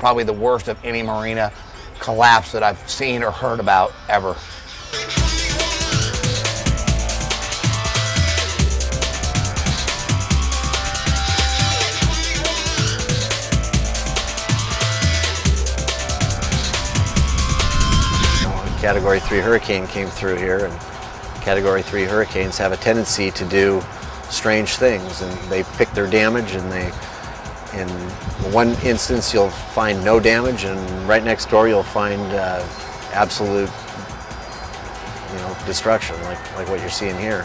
probably the worst of any marina collapse that I've seen or heard about ever. Category 3 hurricane came through here, and Category 3 hurricanes have a tendency to do strange things, and they pick their damage, and in one instance you'll find no damage, and right next door you'll find absolute, destruction, like what you're seeing here.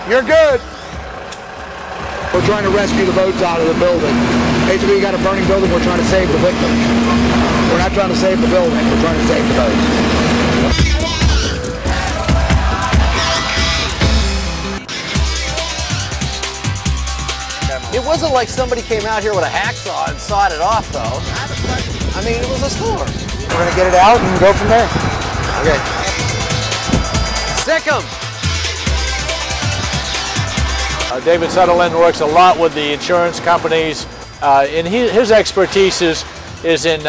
You're good. We're trying to rescue the boats out of the building. Basically, you got a burning building, we're trying to save the victims. We're not trying to save the building, we're trying to save the boats. It wasn't like somebody came out here with a hacksaw and sawed it off, though. I mean, it was a storm. We're going to get it out and go from there. Okay. Sick 'em! David Sutherland works a lot with the insurance companies, and his expertise is in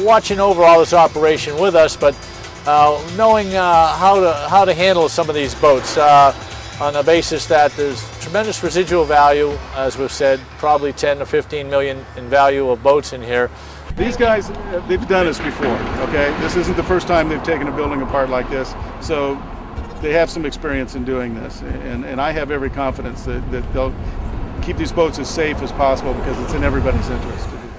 watching over all this operation with us, but knowing how to handle some of these boats on the basis that there's tremendous residual value, as we've said, probably 10 to 15 million in value of boats in here. These guys, they've done this before, okay? This isn't the first time they've taken a building apart like this, so they have some experience in doing this, and I have every confidence that they'll keep these boats as safe as possible, because it's in everybody's interest to do that.